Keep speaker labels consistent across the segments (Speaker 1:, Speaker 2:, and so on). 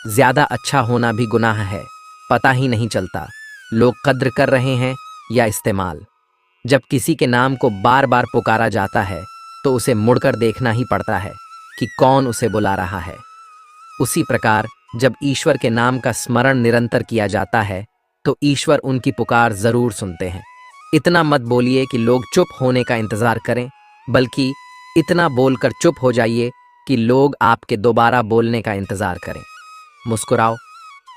Speaker 1: ज्यादा अच्छा होना भी गुनाह है, पता ही नहीं चलता लोग कद्र कर रहे हैं या इस्तेमाल। जब किसी के नाम को बार बार पुकारा जाता है तो उसे मुड़कर देखना ही पड़ता है कि कौन उसे बुला रहा है। उसी प्रकार जब ईश्वर के नाम का स्मरण निरंतर किया जाता है तो ईश्वर उनकी पुकार जरूर सुनते हैं। इतना मत बोलिए कि लोग चुप होने का इंतजार करें, बल्कि इतना बोलकर चुप हो जाइए कि लोग आपके दोबारा बोलने का इंतजार करें। मुस्कुराओ,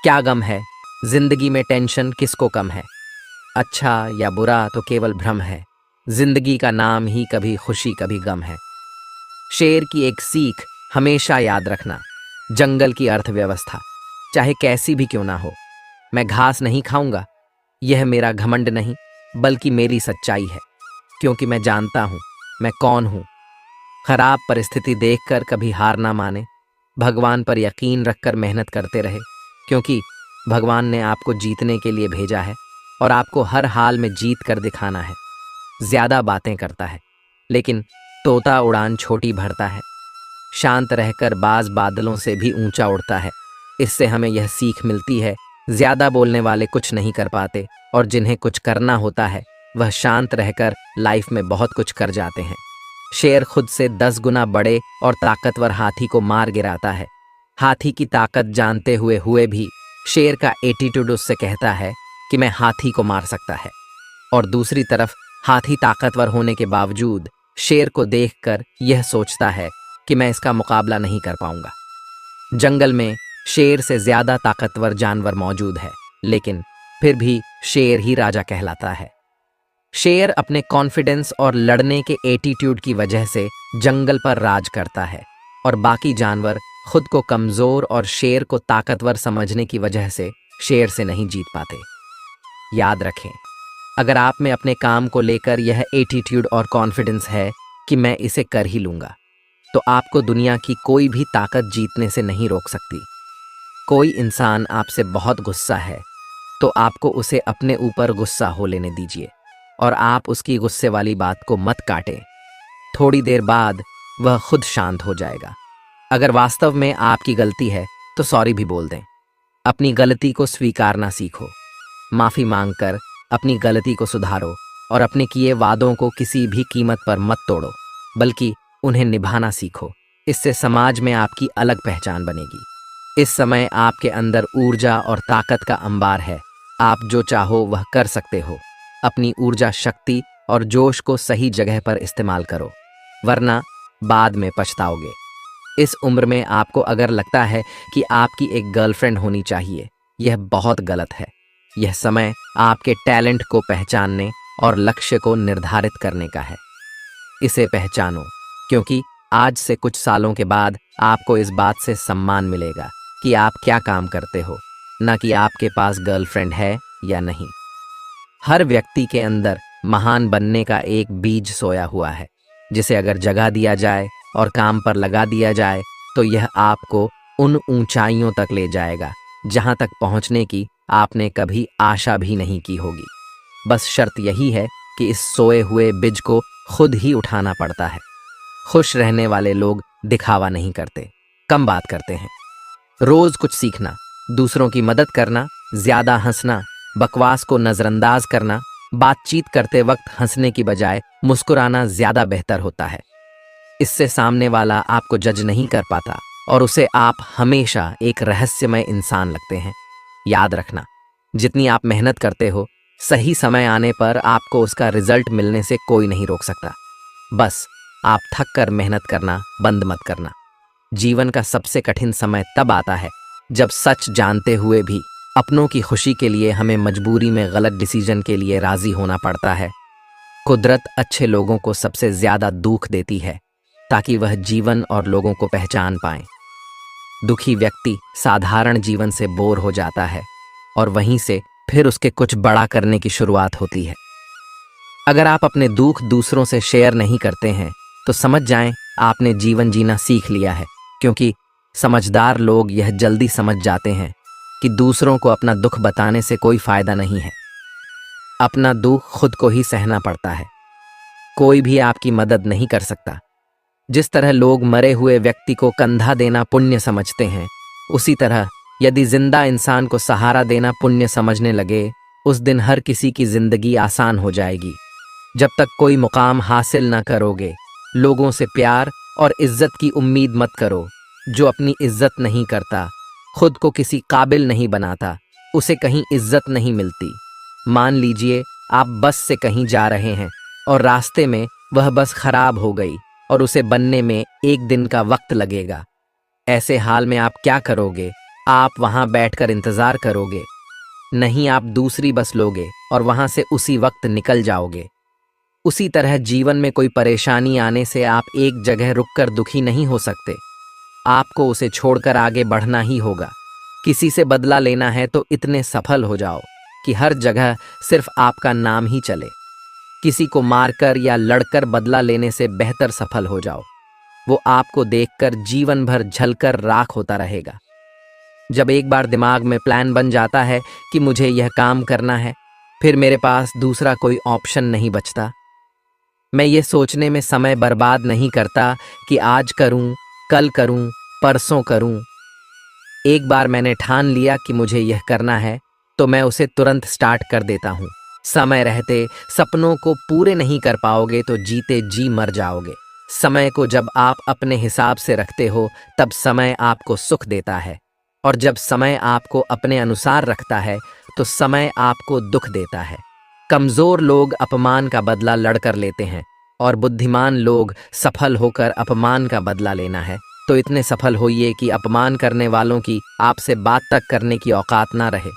Speaker 1: क्या गम है, जिंदगी में टेंशन किसको कम है। अच्छा या बुरा तो केवल भ्रम है, जिंदगी का नाम ही कभी खुशी कभी गम है। शेर की एक सीख हमेशा याद रखना, जंगल की अर्थव्यवस्था चाहे कैसी भी क्यों ना हो, मैं घास नहीं खाऊंगा, यह मेरा घमंड नहीं बल्कि मेरी सच्चाई है, क्योंकि मैं जानता हूं मैं कौन हूं। खराब परिस्थिति देखकर कभी हार ना माने, भगवान पर यकीन रखकर मेहनत करते रहे, क्योंकि भगवान ने आपको जीतने के लिए भेजा है और आपको हर हाल में जीत कर दिखाना है। ज्यादा बातें करता है लेकिन तोता उड़ान छोटी भरता है, शांत रहकर बाज बादलों से भी ऊंचा उड़ता है। इससे हमें यह सीख मिलती है, ज्यादा बोलने वाले कुछ नहीं कर पाते और जिन्हें कुछ करना होता है वह शांत रहकर लाइफ में बहुत कुछ कर जाते हैं। शेर खुद से 10 गुना बड़े और ताकतवर हाथी को मार गिराता है। हाथी की ताकत जानते हुए भी शेर का एटीट्यूड उससे कहता है कि मैं हाथी को मार सकता है, और दूसरी तरफ हाथी ताकतवर होने के बावजूद शेर को देखकर यह सोचता है कि मैं इसका मुकाबला नहीं कर पाऊंगा। जंगल में शेर से ज्यादा ताकतवर जानवर मौजूद है, लेकिन फिर भी शेर ही राजा कहलाता है। शेर अपने कॉन्फिडेंस और लड़ने के एटीट्यूड की वजह से जंगल पर राज करता है, और बाकी जानवर खुद को कमजोर और शेर को ताकतवर समझने की वजह से शेर से नहीं जीत पाते। याद रखें, अगर आप में अपने काम को लेकर यह एटीट्यूड और कॉन्फिडेंस है कि मैं इसे कर ही लूंगा, तो आपको दुनिया की कोई भी ताकत जीतने से नहीं रोक सकती। कोई इंसान आपसे बहुत गुस्सा है तो आपको उसे अपने ऊपर गुस्सा हो लेने दीजिए और आप उसकी गुस्से वाली बात को मत काटें। थोड़ी देर बाद वह खुद शांत हो जाएगा। अगर वास्तव में आपकी गलती है तो सॉरी भी बोल दें। अपनी गलती को स्वीकारना सीखो, माफी मांगकर अपनी गलती को सुधारो और अपने किए वादों को किसी भी कीमत पर मत तोड़ो, बल्कि उन्हें निभाना सीखो। इससे समाज में आपकी अलग पहचान बनेगी। इस समय आपके अंदर ऊर्जा और ताकत का अंबार है, आप जो चाहो वह कर सकते हो। अपनी ऊर्जा, शक्ति और जोश को सही जगह पर इस्तेमाल करो, वरना बाद में पछताओगे। इस उम्र में आपको अगर लगता है कि आपकी एक गर्लफ्रेंड होनी चाहिए, यह बहुत गलत है। यह समय आपके टैलेंट को पहचानने और लक्ष्य को निर्धारित करने का है। इसे पहचानो, क्योंकि आज से कुछ सालों के बाद आपको इस बात से सम्मान मिलेगा कि आप क्या काम करते हो, न कि आपके पास गर्लफ्रेंड है या नहीं। हर व्यक्ति के अंदर महान बनने का एक बीज सोया हुआ है, जिसे अगर जगा दिया जाए और काम पर लगा दिया जाए तो यह आपको उन ऊंचाइयों तक ले जाएगा जहां तक पहुंचने की आपने कभी आशा भी नहीं की होगी। बस शर्त यही है कि इस सोए हुए बीज को खुद ही उठाना पड़ता है। खुश रहने वाले लोग दिखावा नहीं करते, कम बात करते हैं। रोज कुछ सीखना, दूसरों की मदद करना, ज्यादा हंसना, बकवास को नजरअंदाज करना, बातचीत करते वक्त हंसने की बजाय मुस्कुराना ज्यादा बेहतर होता है। इससे सामने वाला आपको जज नहीं कर पाता और उसे आप हमेशा एक रहस्यमय इंसान लगते हैं। याद रखना, जितनी आप मेहनत करते हो, सही समय आने पर आपको उसका रिजल्ट मिलने से कोई नहीं रोक सकता। बस आप थक कर मेहनत करना बंद मत करना। जीवन का सबसे कठिन समय तब आता है जब सच जानते हुए भी अपनों की खुशी के लिए हमें मजबूरी में गलत डिसीजन के लिए राजी होना पड़ता है। कुदरत अच्छे लोगों को सबसे ज्यादा दुख देती है ताकि वह जीवन और लोगों को पहचान पाए। दुखी व्यक्ति साधारण जीवन से बोर हो जाता है और वहीं से फिर उसके कुछ बड़ा करने की शुरुआत होती है। अगर आप अपने दुख दूसरों से शेयर नहीं करते हैं तो समझ जाएं आपने जीवन जीना सीख लिया है, क्योंकि समझदार लोग यह जल्दी समझ जाते हैं कि दूसरों को अपना दुख बताने से कोई फायदा नहीं है। अपना दुख खुद को ही सहना पड़ता है, कोई भी आपकी मदद नहीं कर सकता। जिस तरह लोग मरे हुए व्यक्ति को कंधा देना पुण्य समझते हैं, उसी तरह यदि जिंदा इंसान को सहारा देना पुण्य समझने लगे, उस दिन हर किसी की जिंदगी आसान हो जाएगी। जब तक कोई मुकाम हासिल न करोगे, लोगों से प्यार और इज्जत की उम्मीद मत करो। जो अपनी इज्जत नहीं करता, खुद को किसी काबिल नहीं बनाता, उसे कहीं इज्जत नहीं मिलती। मान लीजिए आप बस से कहीं जा रहे हैं और रास्ते में वह बस खराब हो गई और उसे बनने में 1 दिन का वक्त लगेगा। ऐसे हाल में आप क्या करोगे? आप वहां बैठकर इंतजार करोगे? नहीं, आप दूसरी बस लोगे और वहां से उसी वक्त निकल जाओगे। उसी तरह जीवन में कोई परेशानी आने से आप एक जगह रुककर दुखी नहीं हो सकते। आपको उसे छोड़कर आगे बढ़ना ही होगा। किसी से बदला लेना है तो इतने सफल हो जाओ कि हर जगह सिर्फ आपका नाम ही चले। किसी को मारकर या लड़कर बदला लेने से बेहतर सफल हो जाओ। वो आपको देखकर जीवन भर झलकर राख होता रहेगा। जब एक बार दिमाग में प्लान बन जाता है कि मुझे यह काम करना है, फिर मेरे पास दूसरा कोई ऑप्शन नहीं बचता। मैं ये सोचने में समय बर्बाद नहीं करता कि आज करूं, कल करूं, परसों करूं। एक बार मैंने ठान लिया कि मुझे यह करना है, तो मैं उसे तुरंत स्टार्ट कर देता हूं। समय रहते सपनों को पूरे नहीं कर पाओगे तो जीते जी मर जाओगे। समय को जब आप अपने हिसाब से रखते हो, तब समय आपको सुख देता है, और जब समय आपको अपने अनुसार रखता है तो समय आपको दुख देता है। कमजोर लोग अपमान का बदला लड़कर लेते हैं, और बुद्धिमान लोग सफल होकर अपमान का बदला लेना है तो इतने सफल होइए कि अपमान करने वालों की आपसे बात तक करने की औकात ना रहे।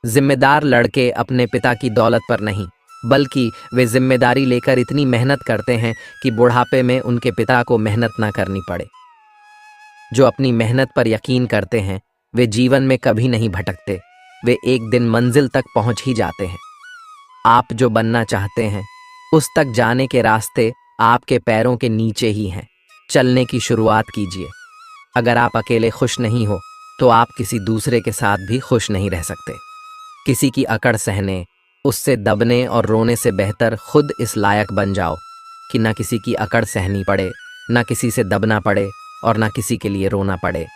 Speaker 1: जिम्मेदार लड़के अपने पिता की दौलत पर नहीं, बल्कि वे जिम्मेदारी लेकर इतनी मेहनत करते हैं कि बुढ़ापे में उनके पिता को मेहनत ना करनी पड़े। जो अपनी मेहनत पर यकीन करते हैं, वे जीवन में कभी नहीं भटकते। वे एक दिन मंजिल तक पहुंच ही जाते हैं। आप जो बनना चाहते हैं, उस तक जाने के रास्ते आपके पैरों के नीचे ही हैं। चलने की शुरुआत कीजिए। अगर आप अकेले खुश नहीं हो, तो आप किसी दूसरे के साथ भी खुश नहीं रह सकते। किसी की अकड़ सहने, उससे दबने और रोने से बेहतर खुद इस लायक बन जाओ कि ना किसी की अकड़ सहनी पड़े, ना किसी से दबना पड़े और ना किसी के लिए रोना पड़े।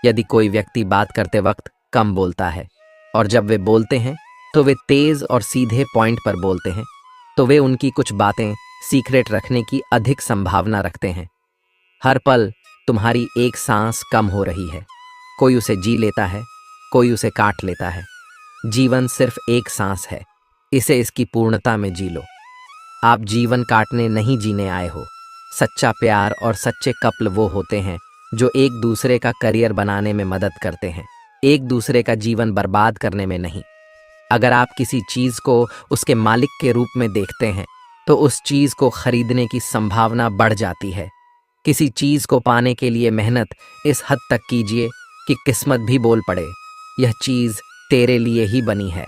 Speaker 1: यदि कोई व्यक्ति बात करते वक्त कम बोलता है और जब वे बोलते हैं तो वे तेज और सीधे पॉइंट पर बोलते हैं, तो वे उनकी कुछ बातें सीक्रेट रखने की अधिक संभावना रखते हैं। हर पल तुम्हारी एक सांस कम हो रही है। कोई उसे जी लेता है, कोई उसे काट लेता है। जीवन सिर्फ एक सांस है, इसे इसकी पूर्णता में जी लो। आप जीवन काटने नहीं जीने आए हो। सच्चा प्यार और सच्चे कपल वो होते हैं जो एक दूसरे का करियर बनाने में मदद करते हैं, एक दूसरे का जीवन बर्बाद करने में नहीं। अगर आप किसी चीज को उसके मालिक के रूप में देखते हैं, तो उस चीज को खरीदने की संभावना बढ़ जाती है। किसी चीज को पाने के लिए मेहनत इस हद तक कीजिए कि किस्मत भी बोल पड़े, यह चीज तेरे लिए ही बनी है।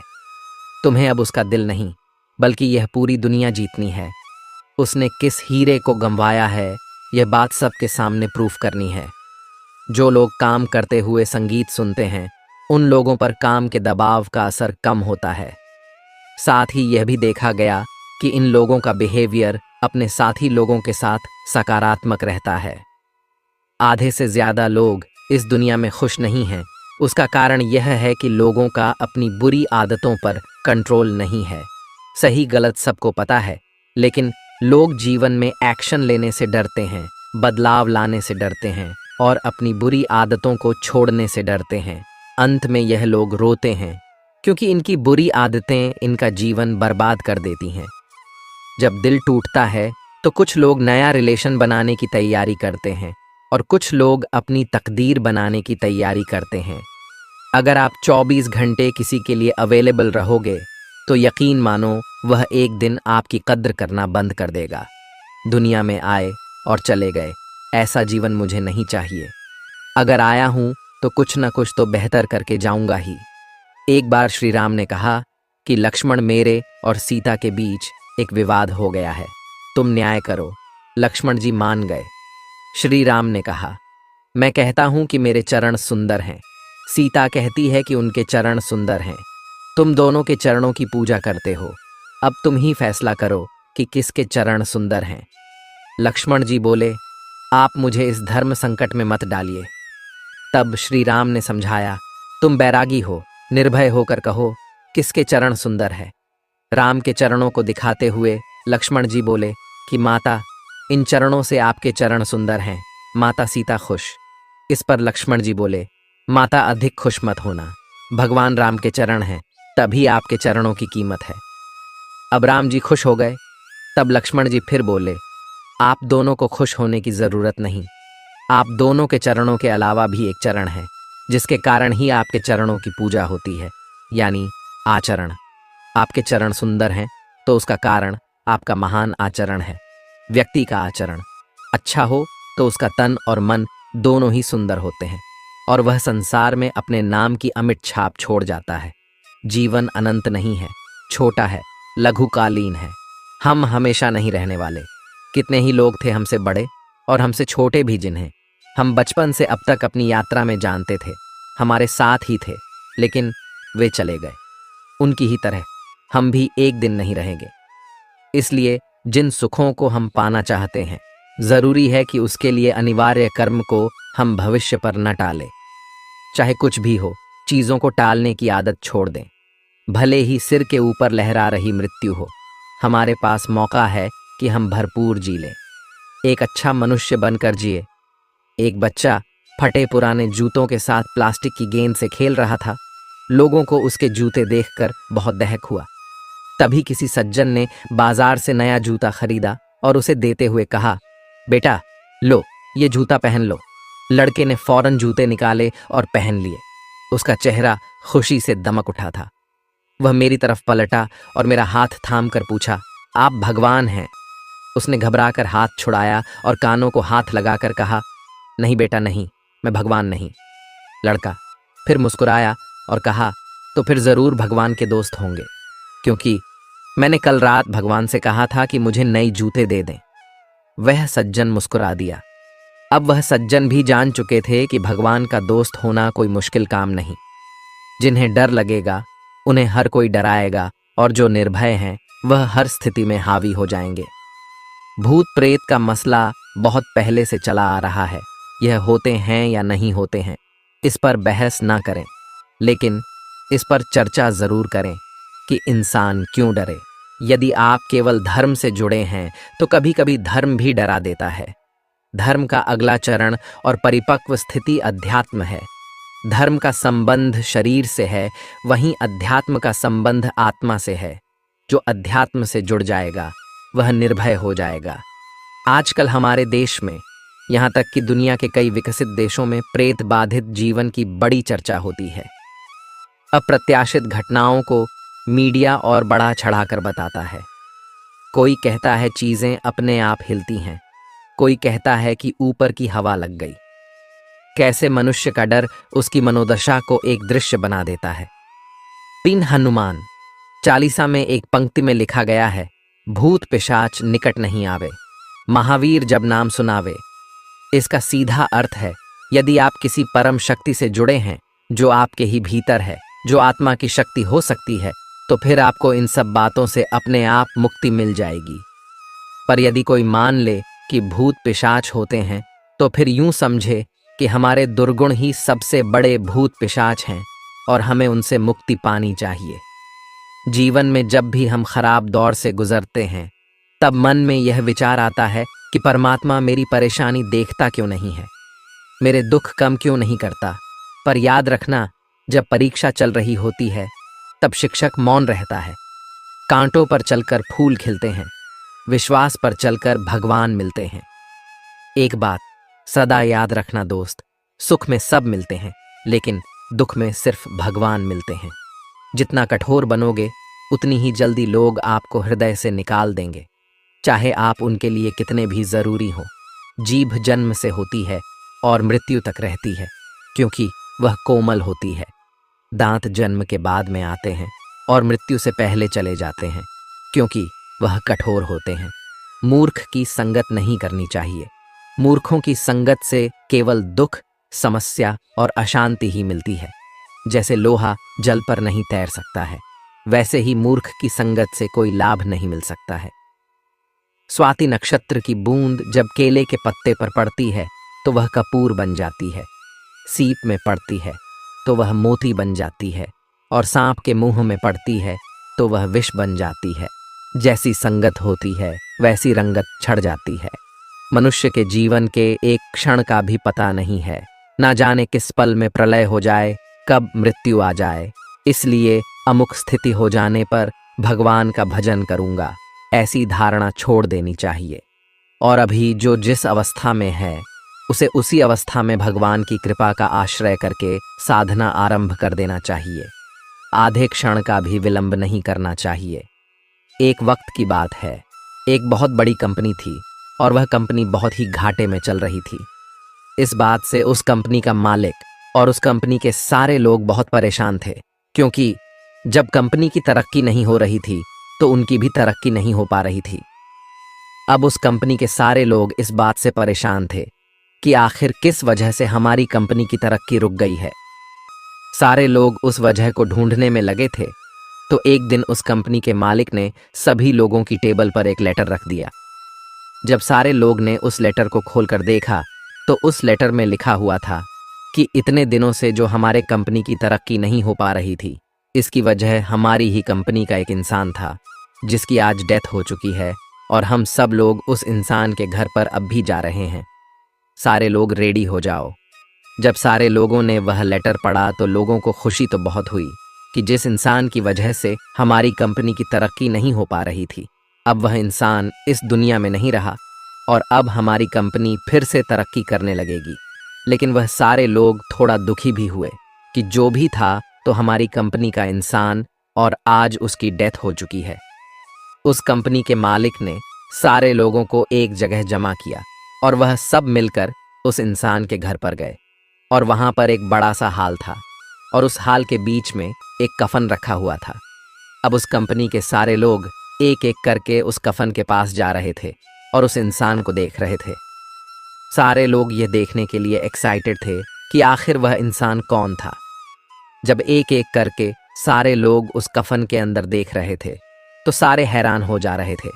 Speaker 1: तुम्हें अब उसका दिल नहीं, बल्कि यह पूरी दुनिया जीतनी है। उसने किस हीरे को गंवाया है, यह बात सबके सामने प्रूफ करनी है। जो लोग काम करते हुए संगीत सुनते हैं, उन लोगों पर काम के दबाव का असर कम होता है। साथ ही यह भी देखा गया कि इन लोगों का बिहेवियर अपने साथी लोगों के साथ सकारात्मक रहता है। आधे से ज्यादा लोग इस दुनिया में खुश नहीं हैं। उसका कारण यह है कि लोगों का अपनी बुरी आदतों पर कंट्रोल नहीं है। सही गलत सबको पता है, लेकिन लोग जीवन में एक्शन लेने से डरते हैं, बदलाव लाने से डरते हैं और अपनी बुरी आदतों को छोड़ने से डरते हैं। अंत में यह लोग रोते हैं, क्योंकि इनकी बुरी आदतें इनका जीवन बर्बाद कर देती हैं। जब दिल टूटता है तो कुछ लोग नया रिलेशन बनाने की तैयारी करते हैं और कुछ लोग अपनी तकदीर बनाने की तैयारी करते हैं। अगर आप 24 घंटे किसी के लिए अवेलेबल रहोगे, तो यकीन मानो वह एक दिन आपकी कद्र करना बंद कर देगा। दुनिया में आए और चले गए, ऐसा जीवन मुझे नहीं चाहिए। अगर आया हूं तो कुछ न कुछ तो बेहतर करके जाऊंगा ही। एक बार श्री राम ने कहा कि लक्ष्मण, मेरे और सीता के बीच एक विवाद हो गया है, तुम न्याय करो। लक्ष्मण जी मान गए। श्री राम ने कहा, मैं कहता हूं कि मेरे चरण सुंदर हैं। सीता कहती है कि उनके चरण सुंदर हैं। तुम दोनों के चरणों की पूजा करते हो, अब तुम ही फैसला करो कि किसके चरण सुंदर हैं। लक्ष्मण जी बोले, आप मुझे इस धर्म संकट में मत डालिए। तब श्री राम ने समझाया तुम बैरागी हो, निर्भय होकर कहो किसके चरण सुंदर है। राम के चरणों को दिखाते हुए लक्ष्मण जी बोले कि माता, इन चरणों से आपके चरण सुंदर हैं, माता सीता खुश। इस पर लक्ष्मण जी बोले, माता अधिक खुश मत होना, भगवान राम के चरण हैं, तभी आपके चरणों की कीमत है। अब राम जी खुश हो गए। तब लक्ष्मण जी फिर बोले, आप दोनों को खुश होने की जरूरत नहीं, आप दोनों के चरणों के अलावा भी एक चरण है जिसके कारण ही आपके चरणों की पूजा होती है, यानी आचरण। आपके चरण सुंदर हैं तो उसका कारण आपका महान आचरण है। व्यक्ति का आचरण अच्छा हो तो उसका तन और मन दोनों ही सुंदर होते हैं और वह संसार में अपने नाम की अमिट छाप छोड़ जाता है। जीवन अनंत नहीं है, छोटा है, लघुकालीन है। हम हमेशा नहीं रहने वाले। कितने ही लोग थे हमसे बड़े और हमसे छोटे भी, जिन्हें हम बचपन से अब तक अपनी यात्रा में जानते थे, हमारे साथ ही थे, लेकिन वे चले गए। उनकी ही तरह हम भी एक दिन नहीं रहेंगे। इसलिए जिन सुखों को हम पाना चाहते हैं, जरूरी है कि उसके लिए अनिवार्य कर्म को हम भविष्य पर न टालें। चाहे कुछ भी हो, चीजों को टालने की आदत छोड़ दें। भले ही सिर के ऊपर लहरा रही मृत्यु हो, हमारे पास मौका है कि हम भरपूर जी लें। एक अच्छा मनुष्य बनकर जिए। एक बच्चा फटे पुराने जूतों के साथ प्लास्टिक की गेंद से खेल रहा था। लोगों को उसके जूते देखकर बहुत दहक हुआ। तभी किसी सज्जन ने बाजार से नया जूता खरीदा और उसे देते हुए कहा, बेटा लो, ये जूता पहन लो। लड़के ने फौरन जूते निकाले और पहन लिए। उसका चेहरा खुशी से दमक उठा था। वह मेरी तरफ पलटा और मेरा हाथ थाम कर पूछा, आप भगवान हैं? उसने घबराकर हाथ छुड़ाया और कानों को हाथ लगाकर कहा, नहीं बेटा नहीं, मैं भगवान नहीं। लड़का फिर मुस्कुराया और कहा, तो फिर जरूर भगवान के दोस्त होंगे, क्योंकि मैंने कल रात भगवान से कहा था कि मुझे नए जूते दे दें। वह सज्जन मुस्कुरा दिया। अब वह सज्जन भी जान चुके थे कि भगवान का दोस्त होना कोई मुश्किल काम नहीं। जिन्हें डर लगेगा उन्हें हर कोई डराएगा और जो निर्भय हैं वह हर स्थिति में हावी हो जाएंगे। भूत प्रेत का मसला बहुत पहले से चला आ रहा है। यह होते हैं या नहीं होते हैं, इस पर बहस ना करें, लेकिन इस पर चर्चा जरूर करें कि इंसान क्यों डरे। यदि आप केवल धर्म से जुड़े हैं तो कभी कभी धर्म भी डरा देता है। धर्म का अगला चरण और परिपक्व स्थिति अध्यात्म है। धर्म का संबंध शरीर से है, वहीं अध्यात्म का संबंध आत्मा से है। जो अध्यात्म से जुड़ जाएगा वह निर्भय हो जाएगा। आजकल हमारे देश में, यहाँ तक कि दुनिया के कई विकसित देशों में प्रेत बाधित जीवन की बड़ी चर्चा होती है। अप्रत्याशित घटनाओं को मीडिया और बढ़ा चढ़ाकर बताता है। कोई कहता है चीजें अपने आप हिलती हैं, कोई कहता है कि ऊपर की हवा लग गई। कैसे मनुष्य का डर उसकी मनोदशा को एक दृश्य बना देता है। तीन हनुमान चालीसा में एक पंक्ति में लिखा गया है, भूत पिशाच निकट नहीं आवे, महावीर जब नाम सुनावे। इसका सीधा अर्थ है, यदि आप किसी परम शक्ति से जुड़े हैं जो आपके ही भीतर है, जो आत्मा की शक्ति हो सकती है, तो फिर आपको इन सब बातों से अपने आप मुक्ति मिल जाएगी। पर यदि कोई मान ले कि भूत पिशाच होते हैं, तो फिर यूं समझे कि हमारे दुर्गुण ही सबसे बड़े भूत पिशाच हैं और हमें उनसे मुक्ति पानी चाहिए। जीवन में जब भी हम खराब दौर से गुजरते हैं, तब मन में यह विचार आता है कि परमात्मा मेरी परेशानी देखता क्यों नहीं है, मेरे दुख कम क्यों नहीं करता। पर याद रखना, जब परीक्षा चल रही होती है तब शिक्षक मौन रहता है। कांटों पर चलकर फूल खिलते हैं, विश्वास पर चलकर भगवान मिलते हैं। एक बात सदा याद रखना दोस्त, सुख में सब मिलते हैं, लेकिन दुख में सिर्फ भगवान मिलते हैं। जितना कठोर बनोगे उतनी ही जल्दी लोग आपको हृदय से निकाल देंगे, चाहे आप उनके लिए कितने भी जरूरी हो। जीभ जन्म से होती है और मृत्यु तक रहती है, क्योंकि वह कोमल होती है। दांत जन्म के बाद में आते हैं और मृत्यु से पहले चले जाते हैं, क्योंकि वह कठोर होते हैं। मूर्ख की संगत नहीं करनी चाहिए। मूर्खों की संगत से केवल दुख, समस्या और अशांति ही मिलती है। जैसे लोहा जल पर नहीं तैर सकता है, वैसे ही मूर्ख की संगत से कोई लाभ नहीं मिल सकता है। स्वाति नक्षत्र की बूंद जब केले के पत्ते पर पड़ती है तो वह कपूर बन जाती है। सीप में पड़ती है तो वह मोती बन जाती है, और सांप के मुंह में पड़ती है तो वह विष बन जाती है। जैसी संगत होती है वैसी रंगत छड़ जाती है। मनुष्य के जीवन के एक क्षण का भी पता नहीं है, ना जाने किस पल में प्रलय हो जाए, कब मृत्यु आ जाए। इसलिए अमुक स्थिति हो जाने पर भगवान का भजन करूंगा, ऐसी धारणा छोड़ देनी चाहिए। और अभी जो जिस अवस्था में है उसे उसी अवस्था में भगवान की कृपा का आश्रय करके साधना आरंभ कर देना चाहिए। आधे क्षण का भी विलंब नहीं करना चाहिए। एक वक्त की बात है, एक बहुत बड़ी कंपनी थी और वह कंपनी बहुत ही घाटे में चल रही थी। इस बात से उस कंपनी का मालिक और उस कंपनी के सारे लोग बहुत परेशान थे, क्योंकि जब कंपनी की तरक्की नहीं हो रही थी तो उनकी भी तरक्की नहीं हो पा रही थी। अब उस कंपनी के सारे लोग इस बात से परेशान थे कि आखिर किस वजह से हमारी कंपनी की तरक्की रुक गई है। सारे लोग उस वजह को ढूंढने में लगे थे। तो एक दिन उस कंपनी के मालिक ने सभी लोगों की टेबल पर एक लेटर रख दिया। जब सारे लोग ने उस लेटर को खोलकर देखा तो उस लेटर में लिखा हुआ था कि इतने दिनों से जो हमारे कंपनी की तरक्की नहीं हो पा रही थी, इसकी वजह हमारी ही कंपनी का एक इंसान था जिसकी आज डेथ हो चुकी है, और हम सब लोग उस इंसान के घर पर अब भी जा रहे हैं। सारे लोग रेडी हो जाओ। जब सारे लोगों ने वह लेटर पढ़ा तो लोगों को खुशी तो बहुत हुई कि जिस इंसान की वजह से हमारी कंपनी की तरक्की नहीं हो पा रही थी, अब वह इंसान इस दुनिया में नहीं रहा और अब हमारी कंपनी फिर से तरक्की करने लगेगी। लेकिन वह सारे लोग थोड़ा दुखी भी हुए कि जो भी था तो हमारी कंपनी का इंसान, और आज उसकी डेथ हो चुकी है। उस कंपनी के मालिक ने सारे लोगों को एक जगह जमा किया और वह सब मिलकर उस इंसान के घर पर गए, और वहां पर एक बड़ा सा हाल था और उस हाल के बीच में एक कफन रखा हुआ था। अब उस कंपनी के सारे लोग एक एक करके उस कफन के पास जा रहे थे और उस इंसान को देख रहे थे। सारे लोग ये देखने के लिए एक्साइटेड थे कि आखिर वह इंसान कौन था। जब एक एक करके सारे लोग उस कफन के अंदर देख रहे थे तो सारे हैरान हो जा रहे थे।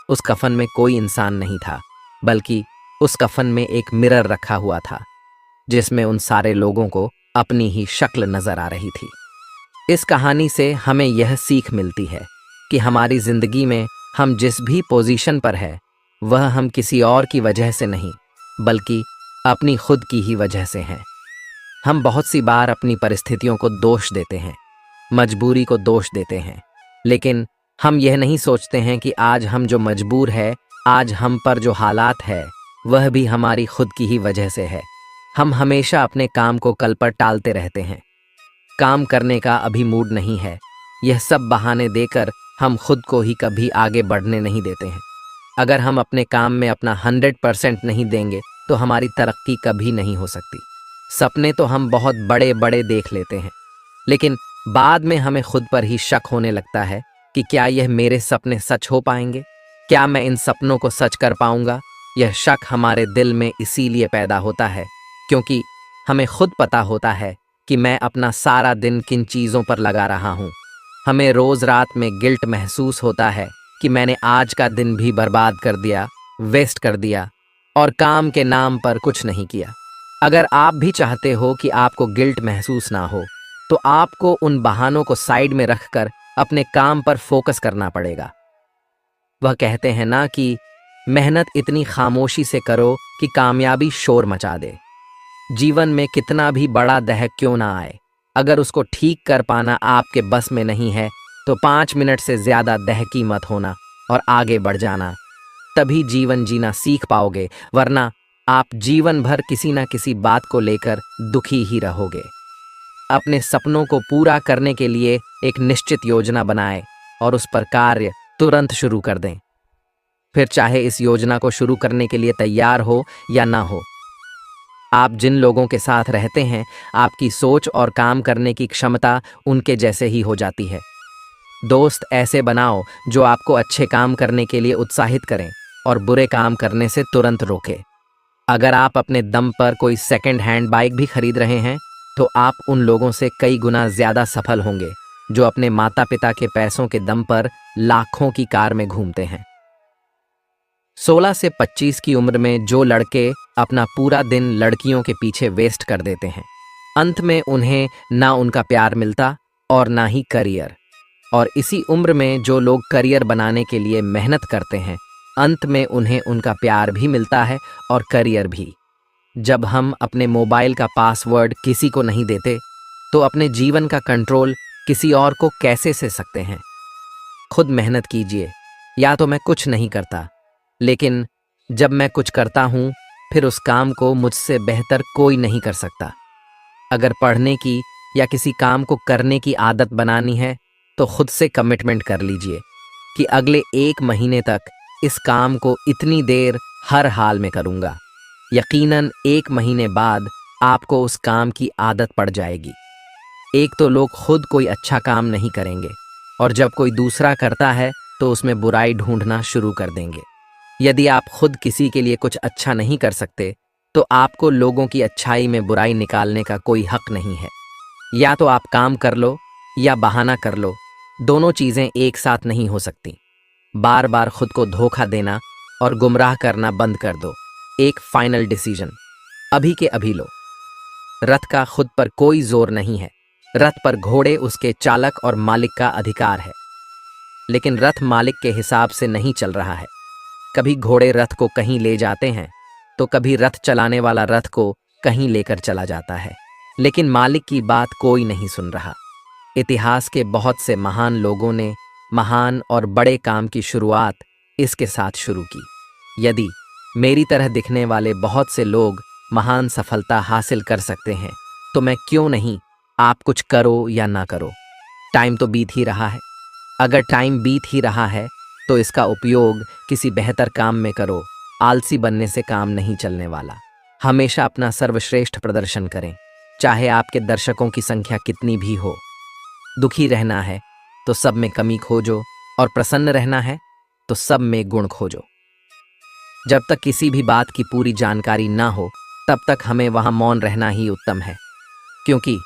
Speaker 1: उस कफन में कोई इंसान नहीं था, बल्कि उस कफन में एक मिरर रखा हुआ था जिसमें उन सारे लोगों को अपनी ही शक्ल नजर आ रही थी। इस कहानी से हमें यह सीख मिलती है कि हमारी जिंदगी में हम जिस भी पोजीशन पर है वह हम किसी और की वजह से नहीं, बल्कि अपनी खुद की ही वजह से हैं। हम बहुत सी बार अपनी परिस्थितियों को दोष देते हैं, मजबूरी को दोष देते हैं, लेकिन हम यह नहीं सोचते हैं कि आज हम जो मजबूर है, आज हम पर जो हालात है, वह भी हमारी खुद की ही वजह से है। हम हमेशा अपने काम को कल पर टालते रहते हैं। काम करने का अभी मूड नहीं है, यह सब बहाने देकर हम खुद को ही कभी आगे बढ़ने नहीं देते हैं। अगर हम अपने काम में अपना 100% नहीं देंगे तो हमारी तरक्की कभी नहीं हो सकती। सपने तो हम बहुत बड़े बड़े देख लेते हैं, लेकिन बाद में हमें खुद पर ही शक होने लगता है कि क्या यह मेरे सपने सच हो पाएंगे, क्या मैं इन सपनों को सच कर पाऊंगा। यह शक हमारे दिल में इसीलिए पैदा होता है क्योंकि हमें खुद पता होता है कि मैं अपना सारा दिन किन चीज़ों पर लगा रहा हूँ। हमें रोज़ रात में गिल्ट महसूस होता है कि मैंने आज का दिन भी बर्बाद कर दिया, वेस्ट कर दिया और काम के नाम पर कुछ नहीं किया। अगर आप भी चाहते हो कि आपको गिल्ट महसूस ना हो तो आपको उन बहानों को साइड में रखकर अपने काम पर फोकस करना पड़ेगा। वह कहते हैं ना कि मेहनत इतनी खामोशी से करो कि कामयाबी शोर मचा दे। जीवन में कितना भी बड़ा दहक क्यों ना आए, अगर उसको ठीक कर पाना आपके बस में नहीं है तो 5 मिनट से ज़्यादा दहकी मत होना और आगे बढ़ जाना। तभी जीवन जीना सीख पाओगे, वरना आप जीवन भर किसी ना किसी बात को लेकर दुखी ही रहोगे। अपने सपनों को पूरा करने के लिए एक निश्चित योजना बनाएं और उस पर कार्य तुरंत शुरू कर दें। फिर चाहे इस योजना को शुरू करने के लिए तैयार हो या ना हो, आप जिन लोगों के साथ रहते हैं, आपकी सोच और काम करने की क्षमता उनके जैसे ही हो जाती है। दोस्त ऐसे बनाओ जो आपको अच्छे काम करने के लिए उत्साहित करें और बुरे काम करने से तुरंत रोकें। अगर आप अपने दम पर कोई सेकंड हैंड बाइक भी खरीद रहे हैं तो आप उन लोगों से कई गुना ज़्यादा सफल होंगे जो अपने माता पिता के पैसों के दम पर लाखों की कार में घूमते हैं। 16 से 25 की उम्र में जो लड़के अपना पूरा दिन लड़कियों के पीछे वेस्ट कर देते हैं, अंत में उन्हें ना उनका प्यार मिलता और ना ही करियर। और इसी उम्र में जो लोग करियर बनाने के लिए मेहनत करते हैं, अंत में उन्हें उनका प्यार भी मिलता है और करियर भी। जब हम अपने मोबाइल का पासवर्ड किसी को नहीं देते, तो अपने जीवन का कंट्रोल किसी और को कैसे दे सकते हैं? खुद मेहनत कीजिए। या तो मैं कुछ नहीं करता, लेकिन जब मैं कुछ करता हूँ, फिर उस काम को मुझसे बेहतर कोई नहीं कर सकता। अगर पढ़ने की या किसी काम को करने की आदत बनानी है, तो खुद से कमिटमेंट कर लीजिए कि अगले 1 महीने तक इस काम को इतनी देर हर हाल में करूँगा। यकीनन 1 महीने बाद आपको उस काम की आदत पड़ जाएगी। एक तो लोग खुद कोई अच्छा काम नहीं करेंगे, और जब कोई दूसरा करता है तो उसमें बुराई ढूंढना शुरू कर देंगे। यदि आप खुद किसी के लिए कुछ अच्छा नहीं कर सकते, तो आपको लोगों की अच्छाई में बुराई निकालने का कोई हक नहीं है। या तो आप काम कर लो या बहाना कर लो, दोनों चीज़ें एक साथ नहीं हो सकती। बार बार खुद को धोखा देना और गुमराह करना बंद कर दो। एक फाइनल डिसीजन अभी के अभी लो। रथ का खुद पर कोई जोर नहीं है, रथ पर घोड़े उसके चालक और मालिक का अधिकार है। लेकिन रथ मालिक के हिसाब से नहीं चल रहा है। कभी घोड़े रथ को कहीं ले जाते हैं, तो कभी रथ चलाने वाला रथ को कहीं लेकर चला जाता है, लेकिन मालिक की बात कोई नहीं सुन रहा। इतिहास के बहुत से महान लोगों ने महान और बड़े काम की शुरुआत इसके साथ शुरू की। यदि मेरी तरह दिखने वाले बहुत से लोग महान सफलता हासिल कर सकते हैं, तो मैं क्यों नहीं? आप कुछ करो या ना करो, टाइम तो बीत ही रहा है। अगर टाइम बीत ही रहा है, तो इसका उपयोग किसी बेहतर काम में करो। आलसी बनने से काम नहीं चलने वाला। हमेशा अपना सर्वश्रेष्ठ प्रदर्शन करें, चाहे आपके दर्शकों की संख्या कितनी भी हो। दुखी रहना है तो सब में कमी खोजो, और प्रसन्न रहना है तो सब में गुण खोजो। जब तक किसी भी बात की पूरी जानकारी ना हो, तब तक हमें वहां मौन रहना ही उत्तम है, क्योंकि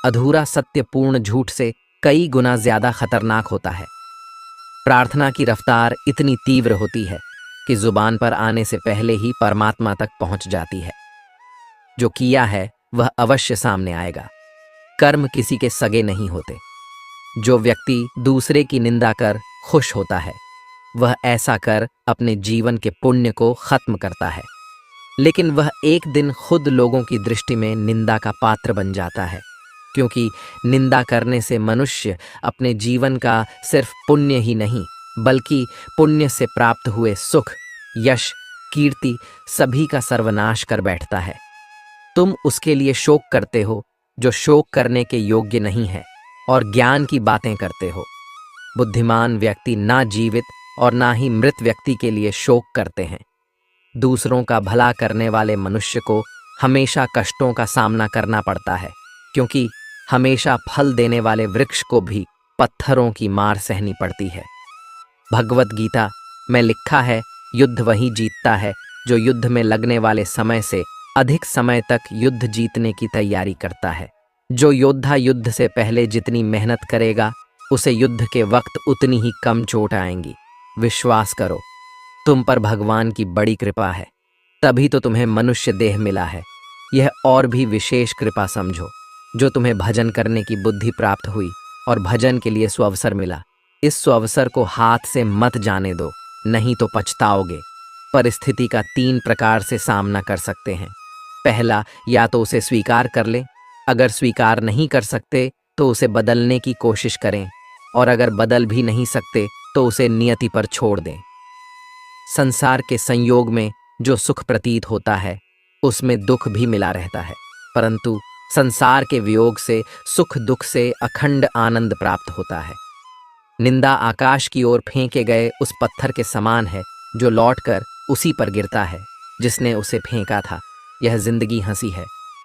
Speaker 1: अधूरा सत्य पूर्ण झूठ से कई गुना ज्यादा खतरनाक होता है। प्रार्थना की रफ्तार इतनी तीव्र होती है कि जुबान पर आने से पहले ही परमात्मा तक पहुंच जाती है। जो किया है वह अवश्य सामने आएगा। कर्म किसी के सगे नहीं होते। जो व्यक्ति दूसरे की निंदा कर खुश होता है, वह ऐसा कर अपने जीवन के पुण्य को खत्म करता है। लेकिन वह एक दिन खुद लोगों की दृष्टि में निंदा का पात्र बन जाता है, क्योंकि निंदा करने से मनुष्य अपने जीवन का सिर्फ पुण्य ही नहीं, बल्कि पुण्य से प्राप्त हुए सुख, यश, कीर्ति सभी का सर्वनाश कर बैठता है। तुम उसके लिए शोक करते हो जो शोक करने के योग्य नहीं है, और ज्ञान की बातें करते हो। बुद्धिमान व्यक्ति ना जीवित और ना ही मृत व्यक्ति के लिए शोक करते हैं। दूसरों का भला करने वाले मनुष्य को हमेशा कष्टों का सामना करना पड़ता है, क्योंकि हमेशा फल देने वाले वृक्ष को भी पत्थरों की मार सहनी पड़ती है। भगवत गीता में लिखा है, युद्ध वही जीतता है जो युद्ध में लगने वाले समय से अधिक समय तक युद्ध जीतने की तैयारी करता है। जो योद्धा युद्ध से पहले जितनी मेहनत करेगा, उसे युद्ध के वक्त उतनी ही कम चोट आएंगी। विश्वास करो, तुम पर भगवान की बड़ी कृपा है, तभी तो तुम्हें मनुष्य देह मिला है। यह और भी विशेष कृपा समझो, जो तुम्हें भजन करने की बुद्धि प्राप्त हुई और भजन के लिए सुअवसर मिला। इस सुअवसर को हाथ से मत जाने दो, नहीं तो पछताओगे। परिस्थिति का 3 प्रकार से सामना कर सकते हैं। पहला, या तो उसे स्वीकार कर लें, अगर स्वीकार नहीं कर सकते तो उसे बदलने की कोशिश करें, और अगर बदल भी नहीं सकते तो उसे नियति पर छोड़ दें। संसार के संयोग में जो सुख प्रतीत होता है, उसमें दुख भी मिला रहता है, परंतु संसार के वियोग से सुख दुख से अखंड आनंद प्राप्त होता है। निंदा आकाश की ओर फेंके गए उस पत्थर के समान है जो लौटकर उसी पर गिरता है जिसने उसे फेंका था। यह जिंदगी हंसी है,